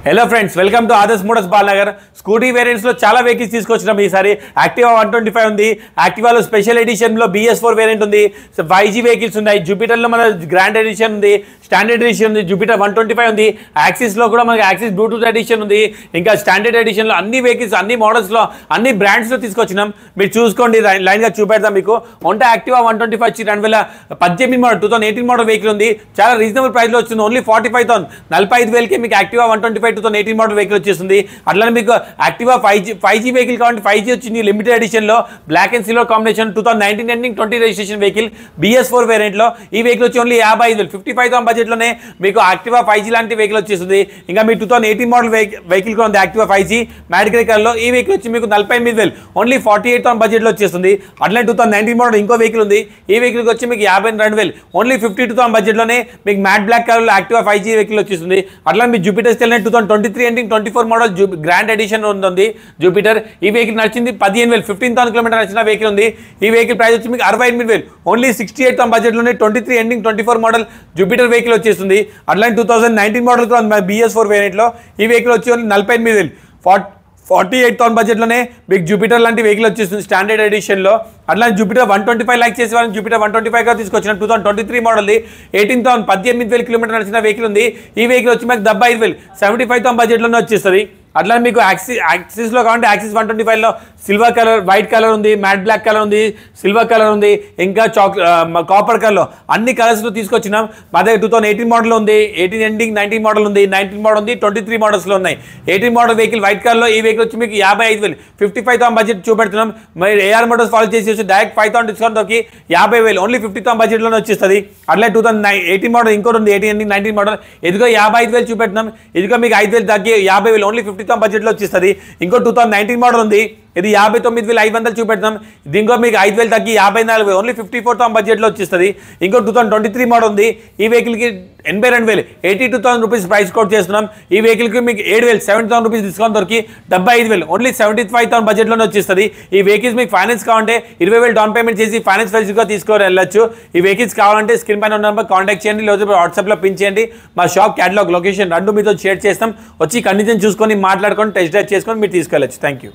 Hello friends, welcome to Adarsh Motors Balanagar. Scooty variants లో చాలా vehicles తీసుకొచ్చినాం. ఈసారి యాక్టివా 125 ఉంది, యాక్టివాలో స్పెషల్ ఎడిషన్ లో BS4 వేరియంట్ ఉంది, 5G వెహికల్స్ ఉన్నాయి. జూపిటర్ లో మన గ్రాండ్ ఎడిషన్ ఉంది, స్టాండర్డ్ ఎడిషన్ ఉంది, జూపిటర్ 125 ఉంది. యాక్సిస్ లో కూడా మనకి యాక్సిస్ బ్లూటూత్ ఎడిషన్ ఉంది. ఇంకా స్టాండర్డ్ ఎడిషన్ లో అన్ని వెహికల్స్, అన్ని మోడల్స్ లో, అన్ని బ్రాండ్స్ లో తీసుకొచ్చినాం. మీరు చూసుకోండి, లైన్ గా చూపెడతాం మీకు. హోండా యాక్టివా 125 వచ్చి 2018 మోడల్ 2018 మోడల్ వెహికల్ ఉంది. చాలా రీజనబుల్ ప్రైస్ లో వచ్చింది. ఓన్లీ 45,000 45,000కి మీకు యాక్టివా 125 2018 మోడల్ వెహికల్ వచ్చేస్తుంది. అట్లానే మీకు యాక్టివా 5G వెహికల్ కావాలంటే 5G వచ్చింది లిమిటెడ్ ఎడిషన్ లో, black and silver combination, 2019 ending 20 registration vehicle, BS4 variant లో. ఈ వెహికల్ వచ్చి ఓన్లీ 55,000 55,000 బడ్జెట్ లోనే మీకు యాక్టివా 5G లాంటి వెహికల్ వచ్చేస్తుంది. ఇంకా మీ 2018 మోడల్ వెహికల్ కూడా ఉంది Activa 5G mat grey colour లో. ఈ వెహికల్ వచ్చి మీకు 48,000 ఓన్లీ 48,000 బడ్జెట్ లో వచ్చేస్తుంది. అట్లానే 2019 మోడల్ ఇంకో వెహికల్ ఉంది. ఈ వెహికల్ వచ్చి మీకు 52,000 ఓన్లీ 52,000 బడ్జెట్ లోనే మీకు మ్యాట్ బ్లాక్ కలర్ లో యాక్టివా 5G వెహికల్ వచ్చేస్తుంది. అట్లా మీ Jupiter 2023 ending 24 model grand edition ఉంది జూపిటర్. ఈ వెహికల్ నచ్చింది 15,000 15,000 కిలోమీటర్ నచ్చిన వెహికల్ ఉంది. ఈ వెహికల్ ప్రైస్ వచ్చి మీకు 68,000 ఓన్లీ 68,000 బడ్జెట్ లోనే 23 ఎండింగ్ 24 మోడల్ జూపిటర్ వెహికల్ వచ్చేస్తుంది. అట్లానే 2019 మోడల్ కూడా BS4 వేరియంట్ లో. ఈ వెహికల్ వచ్చి ఓన్లీ 48,000 48,000 బడ్జెట్ లోనే మీకు జూపిటర్ లాంటి వెహికల్ వచ్చేస్తుంది స్టాండర్డ్ ఎడిషన్ లో. అట్లా జూపిటర్ 125 లైక్ చేసే వాళ్ళని జూపిటర్ 125 గా తీసుకొచ్చిన 2023 మోడల్ 18,000 కిలోమీటర్ నడిచిన వెహికల్ ఉంది. ఈ వెహికల్ వచ్చి మీకు 75,000 75,000 బడ్జెట్ లోనే వచ్చేస్తుంది. అట్లా మీకు యాక్సిస్ లో కావాలంటే యాక్సిస్ 125 లో సిల్వర్ కలర్, వైట్ కలర్ ఉంది, మ్యాట్ బ్లాక్ కలర్ ఉంది, సిల్వర్ కలర్ ఉంది, ఇంకా కాపర్ కలర్ లో అన్ని కలర్స్ లో తీసుకొచ్చినాం. మా దగ్గర 2018 మోడల్ ఉంది, 18 ఎండింగ్ 19 మోడల్ ఉంది, 19 మోడల్ ఉంది, 23 మోడల్స్ లో ఉన్నాయి. 18 మోడల్ వెహికల్ వైట్ కలర్ లో. ఈ వెహికల్ వచ్చి మీకు 55,000 55,000 బడ్జెట్ చూపెడుతున్నాం. మరి AR మోడల్స్ ఫాలో చేసి డైరెక్ట్ 5,000 డిస్కౌంట్ తోకి 50,000 ఓన్లీ 50,000 బడ్జెట్ లోనే వచ్చేస్తుంది. అట్లా 2018 మోడల్ ఇంకోటి ఉంది, 18 ఎండింగ్ 19 మోడల్. ఇదిగో 55,000 చూపెడుతున్నాం. ఇదిగో మీకు 5,000 తగ్గి 50,000 ఓన్లీ 50,000 బడ్జెట్ లో వచ్చేస్తుంది. ఇంకో 2019 మోడల్ ఉంది, ఇది 59,500 చూపెడతాం. దీంట్లో మీకు 5,000 తగ్గి 54,000 ఓన్లీ 54,000 బడ్జెట్ లో వచ్చేస్తుంది. ఇంకో 2023 మోడల్ ఉంది. ఈ వెహికల్ కి 82,000 82,000 రూపీస్ ప్రైస్ కోట్ చేస్తున్నాం. ఈ వెహికల్ కి మీకు 7,000 7,000 రూపీస్ డిస్కౌంట్ దొరికి 75,000 ఓన్లీ 75,000 బడ్జెట్ లోనే వచ్చేస్తుంది. ఈ వెహికల్స్ మీకు ఫైనాన్స్ కావాలంటే 20,000 డౌన్ పేమెంట్ చేసి ఫైనాన్స్ ఫెసిలిటీగా తీసుకొని వెళ్ళొచ్చు. ఈ వెహికల్స్ కావాలంటే స్క్రీన్ పైన ఉన్న నెంబర్ కాంటాక్ట్ చేయండి, లేదా వాట్సాప్ లో పిన్ చేయండి. మా షాప్ క్యాటలాగ్ లొకేషన్ రెండు మీతో షేర్ చేస్తాం. వచ్చి కండిషన్ చూసుకొని మాట్లాడుకొని టెస్ట్ డ్రైవ్ చేసుకొని మీరు తీసుకెళ్ళచ్చు. Thank you.